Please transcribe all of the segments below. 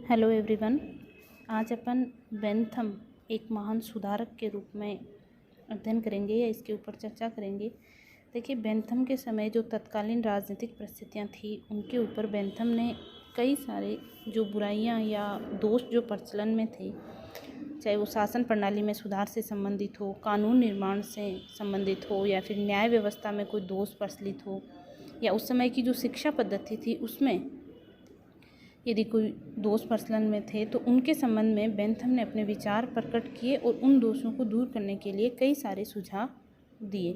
Hello everyone. आज अपन Bentham एक महान सुधारक के रूप में अध्ययन करेंगे या इसके ऊपर चर्चा करेंगे। देखिए, बेंथम के समय जो तत्कालीन राजनीतिक परिस्थितियां थी उनके ऊपर बेंथम ने कई सारे जो बुराइयां या दोष जो प्रचलन में थे, चाहे वो शासन प्रणाली में सुधार से संबंधित हो, कानून निर्माण से संबंधित हो, या फिर न्याय व्यवस्था में कोई दोष प्रचलित हो, या उस समय की जो शिक्षा पद्धति थी उसमें यदि कोई दोष प्रचलन में थे, तो उनके संबंध में बेंथम ने अपने विचार प्रकट किए और उन दोषों को दूर करने के लिए कई सारे सुझाव दिए।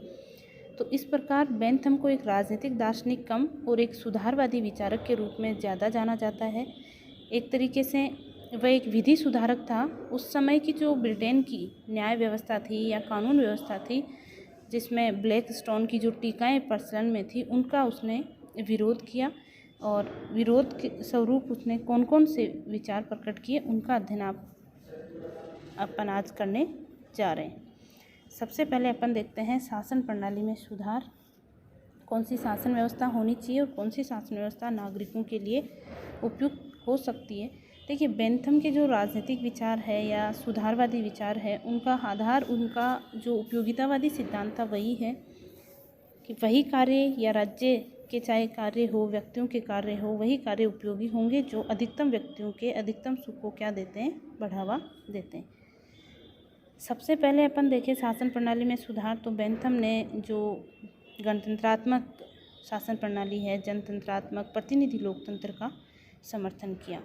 तो इस प्रकार बेंथम को एक राजनीतिक दार्शनिक कम और एक सुधारवादी विचारक के रूप में ज़्यादा जाना जाता है। एक तरीके से वह एक विधि सुधारक था। उस समय की जो ब्रिटेन की न्याय व्यवस्था थी या कानून व्यवस्था थी, जिसमें ब्लैक स्टोन की जो टीकाएँ प्रचलन में थी, उनका उसने विरोध किया और विरोध के स्वरूप उसने कौन कौन से विचार प्रकट किए उनका अध्ययन अपन आज करने जा रहे हैं। सबसे पहले अपन देखते हैं शासन प्रणाली में सुधार। कौन सी शासन व्यवस्था होनी चाहिए और कौन सी शासन व्यवस्था नागरिकों के लिए उपयुक्त हो सकती है। देखिए, बेंथम के जो राजनीतिक विचार है या सुधारवादी विचार है, उनका आधार उनका जो उपयोगितावादी सिद्धांत था वही है कि वही कार्य या राज्य के चाहे कार्य हो, व्यक्तियों के कार्य हो, वही कार्य उपयोगी होंगे जो अधिकतम व्यक्तियों के अधिकतम सुख को क्या देते हैं, बढ़ावा देते हैं। सबसे पहले अपन देखें शासन प्रणाली में सुधार, तो बेंथम ने जो गणतंत्रात्मक शासन प्रणाली है, जनतंत्रात्मक प्रतिनिधि लोकतंत्र का समर्थन किया।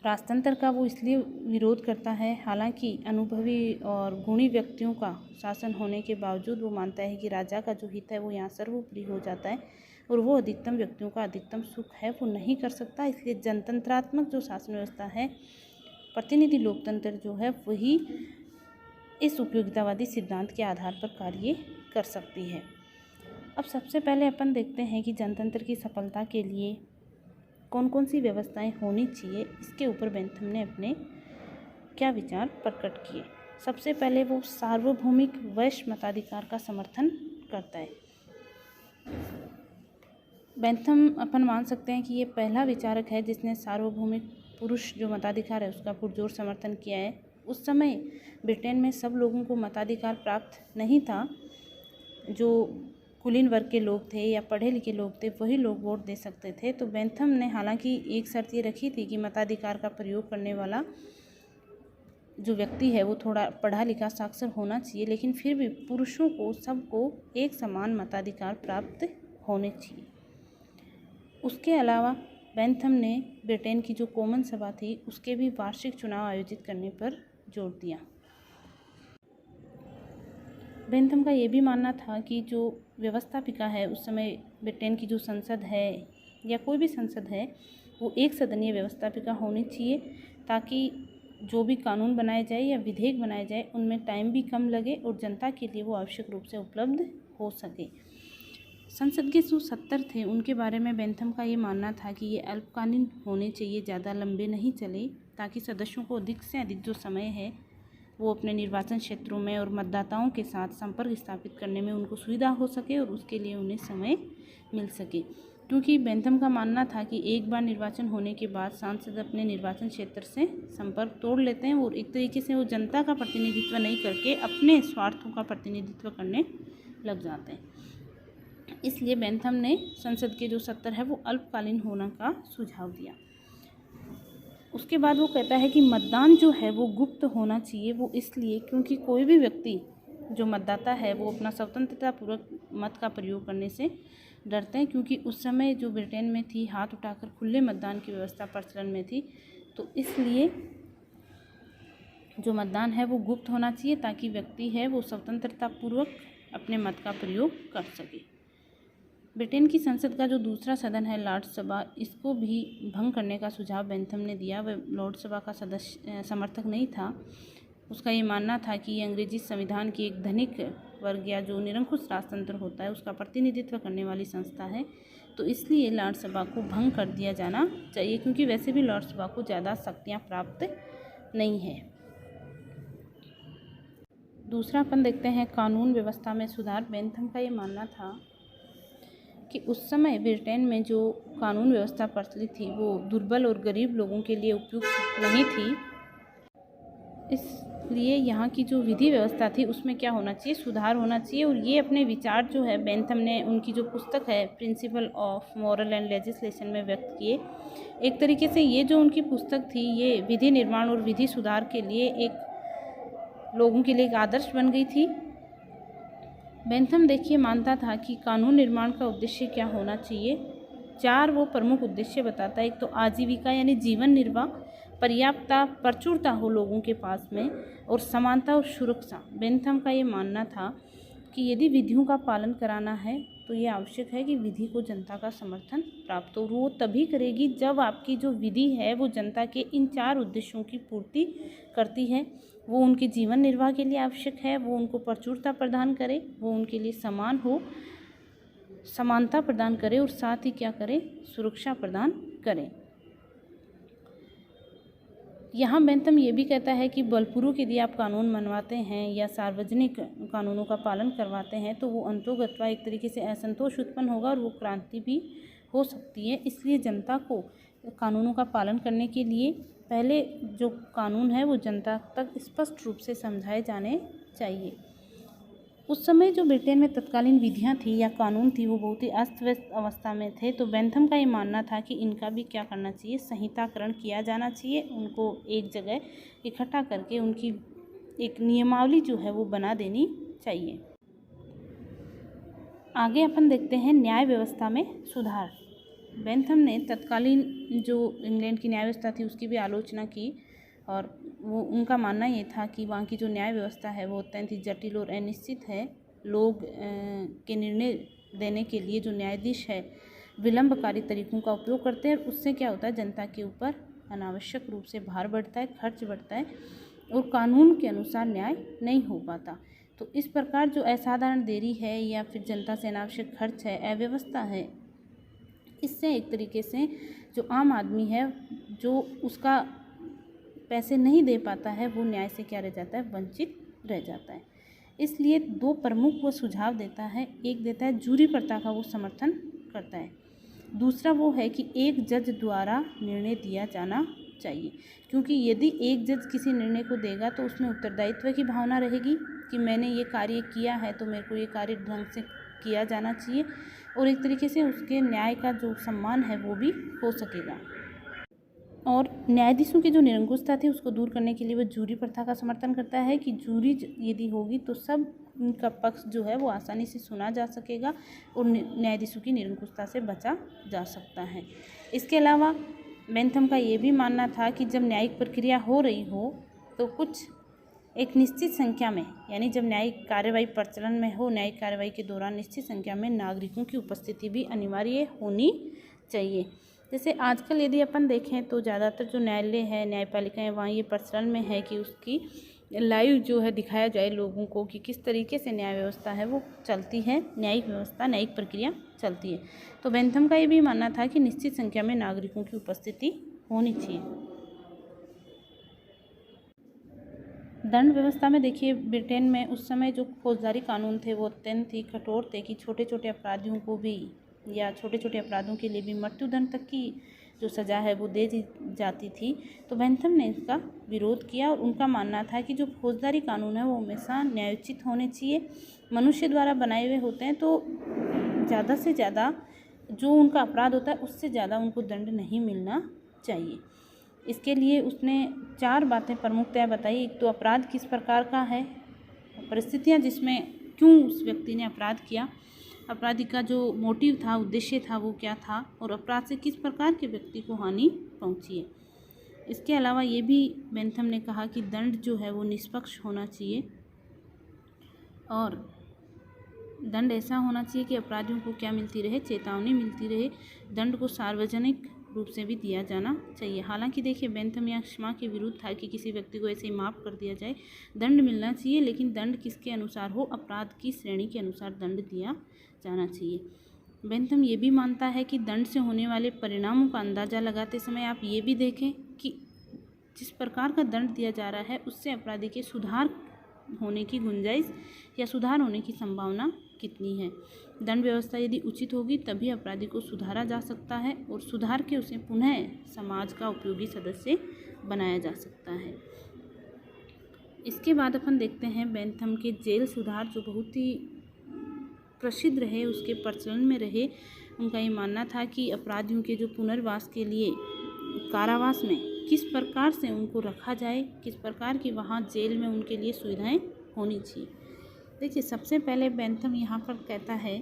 राजतंत्र का वो इसलिए विरोध करता है, हालांकि अनुभवी और गुणी व्यक्तियों का शासन होने के बावजूद वो मानता है कि राजा का जो हित है वो यहाँ सर्वोपरि हो जाता है और वो अधिकतम व्यक्तियों का अधिकतम सुख है वो नहीं कर सकता। इसलिए जनतंत्रात्मक जो शासन व्यवस्था है, प्रतिनिधि लोकतंत्र जो है, वही इस उपयोगितावादी सिद्धांत के आधार पर कार्य कर सकती है। अब सबसे पहले अपन देखते हैं कि जनतंत्र की सफलता के लिए कौन कौन सी व्यवस्थाएं होनी चाहिए। इसके ऊपर बेंथम ने अपने क्या विचार प्रकट किए। सबसे पहले वो सार्वभौमिक वैश्य मताधिकार का समर्थन करता है। बेंथम अपन मान सकते हैं कि ये पहला विचारक है जिसने सार्वभौमिक पुरुष जो मताधिकार है उसका पुरजोर समर्थन किया है। उस समय ब्रिटेन में सब लोगों को मताधिकार प्राप्त नहीं था। जो कुलीन वर्ग के लोग थे या पढ़े लिखे लोग थे, वही लोग वोट दे सकते थे। तो बेंथम ने हालांकि एक शर्त ये रखी थी कि मताधिकार का प्रयोग करने वाला जो व्यक्ति है वो थोड़ा पढ़ा लिखा साक्षर होना चाहिए, लेकिन फिर भी पुरुषों को सबको एक समान मताधिकार प्राप्त होने चाहिए। उसके अलावा बेंथम ने ब्रिटेन की जो कॉमन सभा थी उसके भी वार्षिक चुनाव आयोजित करने पर जोर दिया। बेंथम का ये भी मानना था कि जो व्यवस्थापिका है उस समय ब्रिटेन की जो संसद है या कोई भी संसद है वो एक सदनीय व्यवस्थापिका होनी चाहिए, ताकि जो भी कानून बनाए जाए या विधेयक बनाए जाए उनमें टाइम भी कम लगे और जनता के लिए वो आवश्यक रूप से उपलब्ध हो सके। संसद के जो सत्र थे उनके बारे में बेंथम का ये मानना था कि ये अल्पकालीन होने चाहिए, ज़्यादा लंबे नहीं चले, ताकि सदस्यों को अधिक से अधिक जो समय है वो अपने निर्वाचन क्षेत्रों में और मतदाताओं के साथ संपर्क स्थापित करने में उनको सुविधा हो सके और उसके लिए उन्हें समय मिल सके। क्योंकि बेंथम का मानना था कि एक बार निर्वाचन होने के बाद सांसद अपने निर्वाचन क्षेत्र से संपर्क तोड़ लेते हैं और एक तरीके से वो जनता का प्रतिनिधित्व नहीं करके अपने स्वार्थों का प्रतिनिधित्व करने लग जाते हैं। इसलिए बेंथम ने संसद के जो सत्र है वो अल्पकालीन होने का सुझाव दिया। उसके बाद वो कहता है कि मतदान जो है वो गुप्त होना चाहिए। वो इसलिए क्योंकि कोई भी व्यक्ति जो मतदाता है वो अपना स्वतंत्रतापूर्वक मत का प्रयोग करने से डरते हैं, क्योंकि उस समय जो ब्रिटेन में थी हाथ उठाकर खुले मतदान की व्यवस्था प्रचलन में थी। तो इसलिए जो मतदान है वो गुप्त होना चाहिए ताकि व्यक्ति है वो स्वतंत्रतापूर्वक अपने मत का प्रयोग कर सके। ब्रिटेन की संसद का जो दूसरा सदन है लॉर्ड्स सभा, इसको भी भंग करने का सुझाव बेंथम ने दिया। वह लॉर्ड्स सभा का सदस्य समर्थक नहीं था। उसका ये मानना था कि ये अंग्रेजी संविधान की एक धनिक वर्ग या जो निरंकुश राजतंत्र होता है उसका प्रतिनिधित्व करने वाली संस्था है। तो इसलिए लॉर्ड्स सभा को भंग कर दिया जाना चाहिए, क्योंकि वैसे भी लॉर्ड्स सभा को ज़्यादा शक्तियाँ प्राप्त नहीं है। दूसरा अपन देखते हैं कानून व्यवस्था में सुधार। बेंथम का ये मानना था कि उस समय ब्रिटेन में जो कानून व्यवस्था प्रचलित थी वो दुर्बल और गरीब लोगों के लिए उपयुक्त नहीं थी। इसलिए यहाँ की जो विधि व्यवस्था थी उसमें क्या होना चाहिए, सुधार होना चाहिए। और ये अपने विचार जो है बेंथम ने उनकी जो पुस्तक है principle of moral and legislation में व्यक्त किए। एक तरीके से ये जो उनकी पुस्तक थी ये विधि निर्माण और विधि सुधार के लिए एक लोगों के लिए एक आदर्श बन गई थी। बेंथम देखिए मानता था कि कानून निर्माण का उद्देश्य क्या होना चाहिए। 4 वो प्रमुख उद्देश्य बताता है। एक तो आजीविका यानी जीवन निर्वाह, पर्याप्तता प्रचुरता हो लोगों के पास में, और समानता और सुरक्षा। बेंथम का ये मानना था कि यदि विधियों का पालन कराना है तो ये आवश्यक है कि विधि को जनता का समर्थन प्राप्त हो। वो तभी करेगी जब आपकी जो विधि है वो जनता के इन 4 उद्देश्यों की पूर्ति करती है। वो उनके जीवन निर्वाह के लिए आवश्यक है, वो उनको प्रचुरता प्रदान करे, वो उनके लिए समान हो, समानता प्रदान करे, और साथ ही क्या करे, सुरक्षा प्रदान करे। यहाँ बेंथम ये भी कहता है कि बलपूर्वक यदि आप कानून मनवाते हैं या सार्वजनिक कानूनों का पालन करवाते हैं तो वो अंतोगत्वा एक तरीके से असंतोष उत्पन्न होगा और वो क्रांति भी हो सकती है। इसलिए जनता को कानूनों का पालन करने के लिए पहले जो कानून है वो जनता तक स्पष्ट रूप से समझाए जाने चाहिए। उस समय जो ब्रिटेन में तत्कालीन विधियां थी या कानून थी वो बहुत ही अस्त व्यस्त अवस्था में थे। तो बेंथम का ये मानना था कि इनका भी क्या करना चाहिए, संहिताकरण किया जाना चाहिए। उनको एक जगह इकट्ठा करके उनकी एक नियमावली जो है वो बना देनी चाहिए। आगे अपन देखते हैं न्याय व्यवस्था में सुधार। बेंथम ने तत्कालीन जो इंग्लैंड की न्याय व्यवस्था थी उसकी भी आलोचना की, और वो उनका मानना ये था कि वहाँ की जो न्याय व्यवस्था है वो अत्यंत ही जटिल और अनिश्चित है। लोग के निर्णय देने के लिए जो न्यायाधीश है विलंबकारी तरीकों का उपयोग करते हैं, उससे क्या होता है, जनता के ऊपर अनावश्यक रूप से भार बढ़ता है, खर्च बढ़ता है और कानून के अनुसार न्याय नहीं हो पाता। तो इस प्रकार जो असाधारण देरी है या फिर जनता से अनावश्यक खर्च है, अव्यवस्था है, इससे एक तरीके से जो आम आदमी है जो उसका पैसे नहीं दे पाता है वो न्याय से क्या रह जाता है, वंचित रह जाता है। इसलिए 2 प्रमुख वो सुझाव देता है। एक देता है जूरी प्रथा का वो समर्थन करता है, दूसरा वो है कि एक जज द्वारा निर्णय दिया जाना चाहिए। क्योंकि यदि एक जज किसी निर्णय को देगा तो उसमें उत्तरदायित्व की भावना रहेगी कि मैंने ये कार्य किया है तो मेरे को ये कार्य ढंग से किया जाना चाहिए, और एक तरीके से उसके न्याय का जो सम्मान है वो भी हो सकेगा। और न्यायाधीशों की जो निरंकुशता थी उसको दूर करने के लिए वह जूरी प्रथा का समर्थन करता है कि जूरी यदि होगी तो सब उनका पक्ष जो है वो आसानी से सुना जा सकेगा और न्यायाधीशों की निरंकुशता से बचा जा सकता है। इसके अलावा बेंथम का ये भी मानना था कि जब न्यायिक प्रक्रिया हो रही हो तो कुछ एक निश्चित संख्या में, यानी जब न्यायिक कार्यवाही प्रचलन में हो, न्यायिक कार्यवाही के दौरान निश्चित संख्या में नागरिकों की उपस्थिति भी अनिवार्य होनी चाहिए। जैसे आजकल यदि अपन देखें तो ज़्यादातर जो न्यायालय है, न्यायपालिका है, वहाँ ये प्रचलन में है कि उसकी लाइव जो है दिखाया जाए लोगों को कि किस तरीके से न्याय व्यवस्था है वो चलती है, न्यायिक व्यवस्था, न्यायिक प्रक्रिया चलती है। तो बेंथम का ये भी मानना था कि निश्चित संख्या में नागरिकों की उपस्थिति होनी चाहिए। दंड व्यवस्था में देखिए ब्रिटेन में उस समय जो फौजदारी कानून थे वो अत्यंत ही कठोर थे कि छोटे छोटे अपराधियों को भी या छोटे छोटे अपराधों के लिए भी मृत्युदंड तक की जो सज़ा है वो दे जाती थी। तो बेंथम ने इसका विरोध किया और उनका मानना था कि जो फौजदारी कानून है वो हमेशा न्यायोचित होने चाहिए। मनुष्य द्वारा बनाए हुए होते हैं तो ज़्यादा से ज़्यादा जो उनका अपराध होता है उससे ज़्यादा उनको दंड नहीं मिलना चाहिए। इसके लिए उसने 4 बातें प्रमुखतया बताई। एक तो अपराध किस प्रकार का है, परिस्थितियाँ जिसमें क्यों उस व्यक्ति ने अपराध किया, अपराधी का जो मोटिव था, उद्देश्य था वो क्या था, और अपराध से किस प्रकार के व्यक्ति को हानि पहुंची है। इसके अलावा ये भी बेंथम ने कहा कि दंड जो है वो निष्पक्ष होना चाहिए और दंड ऐसा होना चाहिए कि अपराधियों को क्या मिलती रहे, चेतावनी मिलती रहे। दंड को सार्वजनिक रूप से भी दिया जाना चाहिए। हालांकि देखिए बेंथम या क्षमा के विरुद्ध था कि किसी व्यक्ति को ऐसे ही माफ़ कर दिया जाए, दंड मिलना चाहिए, लेकिन दंड किसके अनुसार हो, अपराध की श्रेणी के अनुसार दंड दिया जाना चाहिए। बेंथम ये भी मानता है कि दंड से होने वाले परिणामों का अंदाज़ा लगाते समय आप ये भी देखें कि जिस प्रकार का दंड दिया जा रहा है उससे अपराधी के सुधार होने की गुंजाइश या सुधार होने की संभावना कितनी है। दंड व्यवस्था यदि उचित होगी तभी अपराधी को सुधारा जा सकता है और सुधार के उसे पुनः समाज का उपयोगी सदस्य बनाया जा सकता है। इसके बाद अपन देखते हैं बेंथम के जेल सुधार, जो बहुत ही प्रसिद्ध रहे, उसके प्रचलन में रहे। उनका ये मानना था कि अपराधियों के जो पुनर्वास के लिए कारावास में किस प्रकार से उनको रखा जाए, किस प्रकार की वहाँ जेल में उनके लिए सुविधाएं होनी चाहिए। देखिए, सबसे पहले बेंथम यहाँ पर कहता है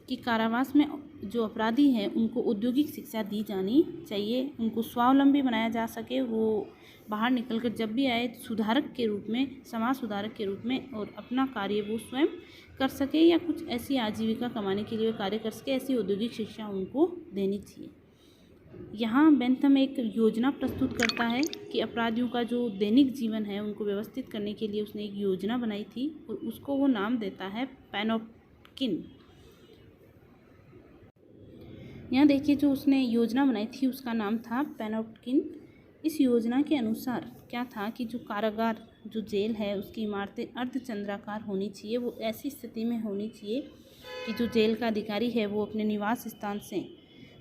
कि कारावास में जो अपराधी हैं उनको औद्योगिक शिक्षा दी जानी चाहिए, उनको स्वावलंबी बनाया जा सके, वो बाहर निकलकर जब भी आए सुधारक के रूप में, समाज सुधारक के रूप में, और अपना कार्य वो स्वयं कर सके या कुछ ऐसी आजीविका कमाने के लिए वो कार्य कर सके, ऐसी औद्योगिक शिक्षा उनको देनी चाहिए। यहाँ बेंथम एक योजना प्रस्तुत करता है कि अपराधियों का जो दैनिक जीवन है उनको व्यवस्थित करने के लिए उसने एक योजना बनाई थी और उसको वो नाम देता है पैनोप्टिन। यहाँ देखिए, जो उसने योजना बनाई थी उसका नाम था पैनोप्टिन। इस योजना के अनुसार क्या था कि जो कारागार, जो जेल है, उसकी इमारतें अर्धचंद्राकार होनी चाहिए। वो ऐसी स्थिति में होनी चाहिए कि जो जेल का अधिकारी है वो अपने निवास स्थान से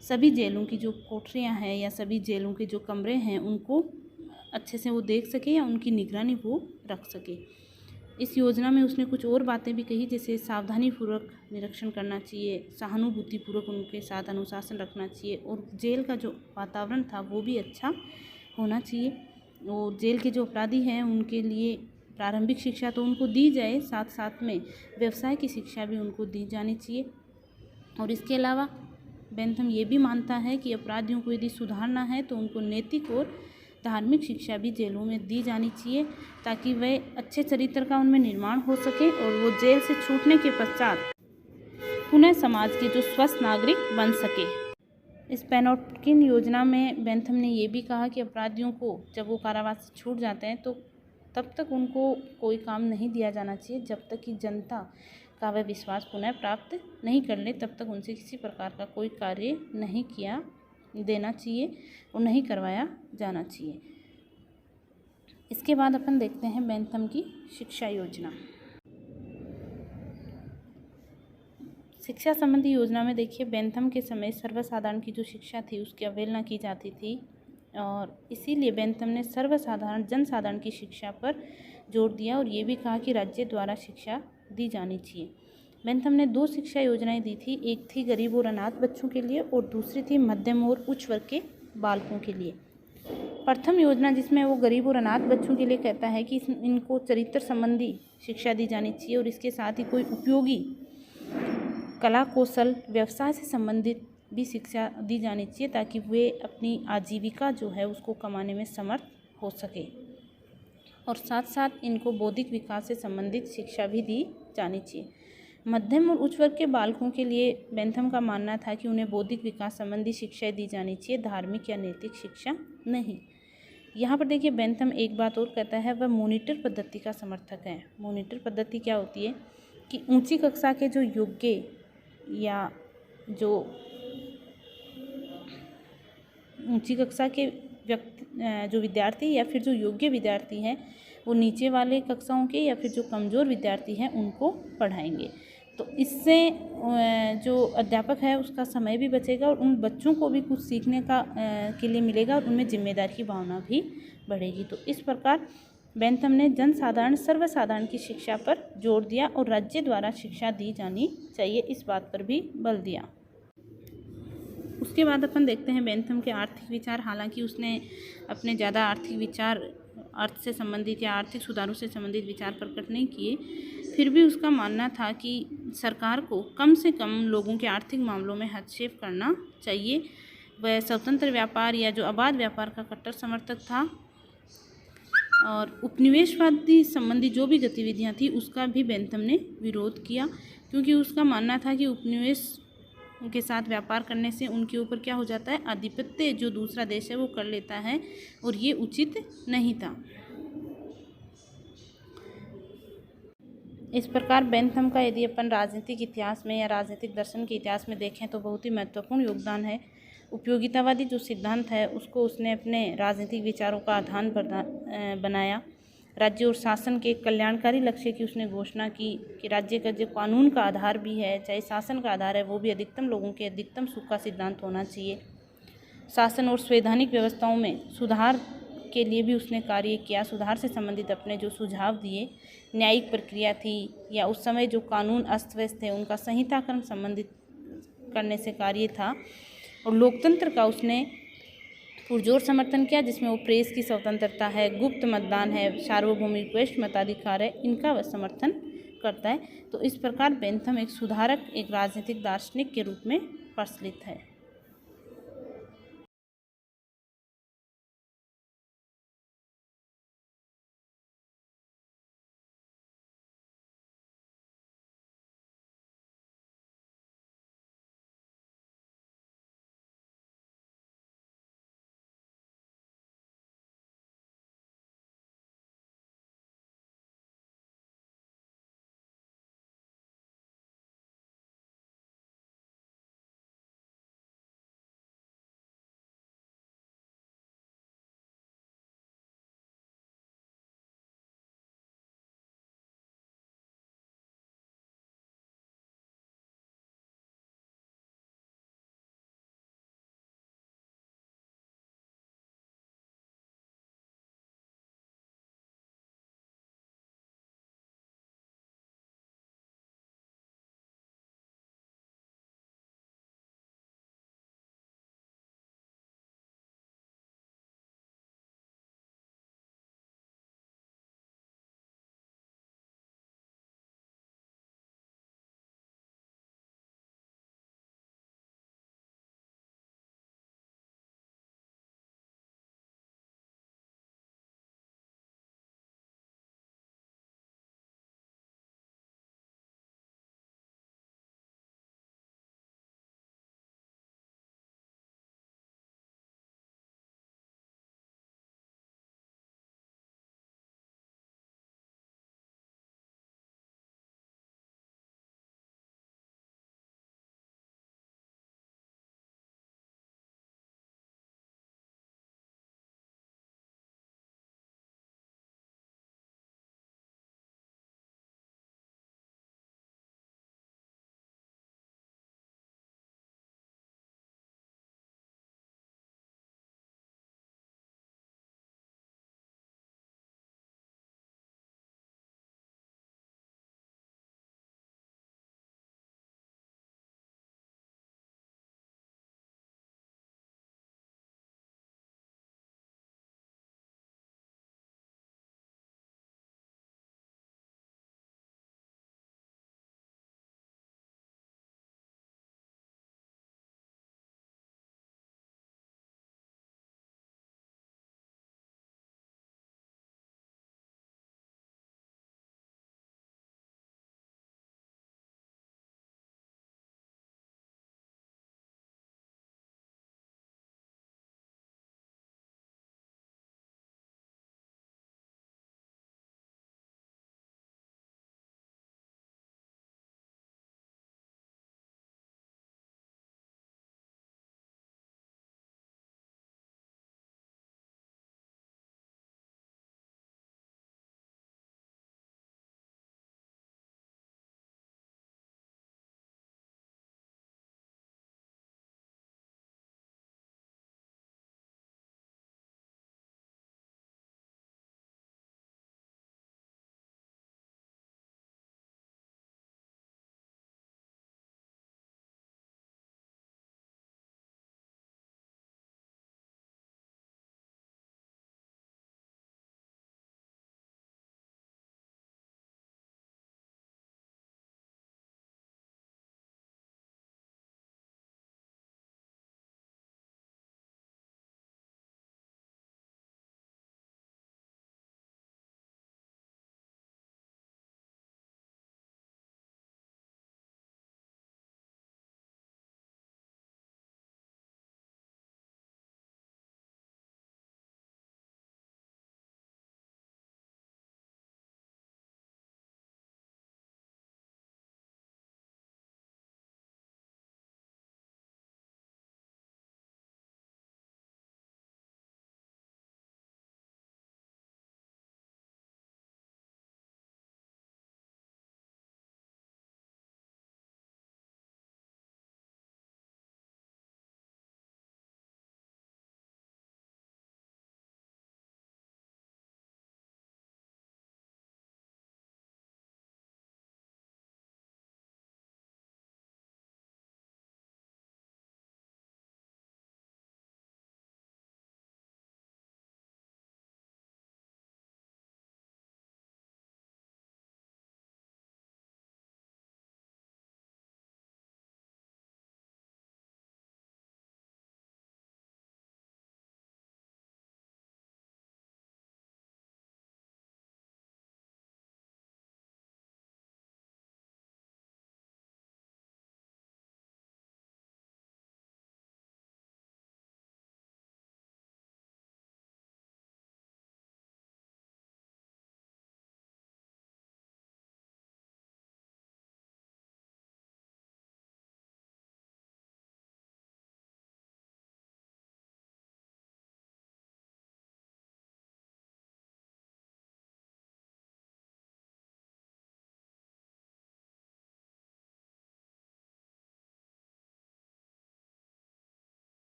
सभी जेलों की जो कोठरियां हैं या सभी जेलों के जो कमरे हैं उनको अच्छे से वो देख सके या उनकी निगरानी वो रख सके। इस योजना में उसने कुछ और बातें भी कही, जैसे सावधानीपूर्वक निरीक्षण करना चाहिए, सहानुभूतिपूर्वक उनके साथ अनुशासन रखना चाहिए, और जेल का जो वातावरण था वो भी अच्छा होना चाहिए। और जेल के जो अपराधी हैं उनके लिए प्रारंभिक शिक्षा तो उनको दी जाए, साथ साथ में व्यवसाय की शिक्षा भी उनको दी जानी चाहिए। और इसके अलावा बेंथम ये भी मानता है कि अपराधियों को यदि सुधारना है तो उनको नैतिक और धार्मिक शिक्षा भी जेलों में दी जानी चाहिए, ताकि वह अच्छे चरित्र का उनमें निर्माण हो सके और वो जेल से छूटने के पश्चात पुनः समाज के जो स्वस्थ नागरिक बन सके। इस पैनोप्टिन योजना में बेंथम ने ये भी कहा कि अपराधियों को जब वो कारावास से छूट जाते हैं तो तब तक उनको कोई काम नहीं दिया जाना चाहिए जब तक कि जनता का वह विश्वास पुनः प्राप्त नहीं कर ले, तब तक उनसे किसी प्रकार का कोई कार्य नहीं किया देना चाहिए और नहीं करवाया जाना चाहिए। इसके बाद अपन देखते हैं बेंथम की शिक्षा योजना। शिक्षा संबंधी योजना में देखिए, बेंथम के समय सर्वसाधारण की जो शिक्षा थी उसकी अवहेलना की जाती थी और इसीलिए बेंथम ने सर्वसाधारण जनसाधारण की शिक्षा पर जोर दिया और ये भी कहा कि राज्य द्वारा शिक्षा दी जानी चाहिए। बेंथम ने 2 शिक्षा योजनाएं दी थी, एक थी गरीब और अनाथ बच्चों के लिए और दूसरी थी मध्यम और उच्च वर्ग के बालकों के लिए। प्रथम योजना जिसमें वो गरीब और अनाथ बच्चों के लिए कहता है कि इनको चरित्र संबंधी शिक्षा दी जानी चाहिए और इसके साथ ही कोई उपयोगी कला कौशल व्यवसाय से संबंधित भी शिक्षा दी जानी चाहिए, ताकि वे अपनी आजीविका जो है उसको कमाने में समर्थ हो सके। और साथ साथ इनको बौद्धिक विकास से संबंधित शिक्षा भी दी जानी चाहिए। मध्यम और उच्च वर्ग के बालकों के लिए बेंथम का मानना था कि उन्हें बौद्धिक विकास संबंधी शिक्षा दी जानी चाहिए, धार्मिक या नैतिक शिक्षा नहीं। यहाँ पर देखिए, बेंथम एक बात और कहता है, वह मॉनिटर पद्धति का समर्थक है। मॉनिटर पद्धति क्या होती है कि ऊंची कक्षा के जो योग्य या जो ऊंची कक्षा के जो विद्यार्थी या फिर जो योग्य विद्यार्थी हैं वो नीचे वाले कक्षाओं के या फिर जो कमज़ोर विद्यार्थी हैं उनको पढ़ाएंगे। तो इससे जो अध्यापक है उसका समय भी बचेगा और उन बच्चों को भी कुछ सीखने का के लिए मिलेगा और उनमें जिम्मेदारी की भावना भी बढ़ेगी। तो इस प्रकार बेंथम ने जनसाधारण सर्वसाधारण की शिक्षा पर जोर दिया और राज्य द्वारा शिक्षा दी जानी चाहिए, इस बात पर भी बल दिया। उसके बाद अपन देखते हैं बेंथम के आर्थिक विचार। हालांकि उसने अपने ज़्यादा आर्थिक विचार अर्थ से संबंधित या आर्थिक सुधारों से संबंधित विचार प्रकट नहीं किए, फिर भी उसका मानना था कि सरकार को कम से कम लोगों के आर्थिक मामलों में हस्तक्षेप करना चाहिए। वह स्वतंत्र व्यापार या जो अबाध व्यापार का कट्टर समर्थक था और उपनिवेशवादी संबंधी जो भी गतिविधियां थी उसका भी बेंथम ने विरोध किया, क्योंकि उसका मानना था कि उपनिवेश के साथ व्यापार करने से उनके ऊपर क्या हो जाता है, आधिपत्य जो दूसरा देश है वो कर लेता है और ये उचित नहीं था। इस प्रकार बेंथम का यदि अपन राजनीतिक इतिहास में या राजनीतिक दर्शन के इतिहास में देखें तो बहुत ही महत्वपूर्ण योगदान है। उपयोगितावादी जो सिद्धांत है उसको उसने अपने राजनीतिक विचारों का आधार बनाया। राज्य और शासन के कल्याणकारी लक्ष्य की उसने घोषणा की कि राज्य का जो कानून का आधार भी है, चाहे शासन का आधार है, वो भी अधिकतम लोगों के अधिकतम सुख का सिद्धांत होना चाहिए। शासन और संवैधानिक व्यवस्थाओं में सुधार के लिए भी उसने कार्य किया। सुधार से संबंधित अपने जो सुझाव दिए, न्यायिक प्रक्रिया थी या उस समय जो कानून अस्त व्यस्त थे उनका संहिताकरण संबंधित करने से कार्य था। और लोकतंत्र का उसने पुरजोर समर्थन किया, जिसमें वो प्रेस की स्वतंत्रता है, गुप्त मतदान है, सार्वभौमिक वरिष्ठ मताधिकार है, इनका वह समर्थन करता है। तो इस प्रकार बेंथम एक सुधारक, एक राजनीतिक दार्शनिक के रूप में प्रचलित है।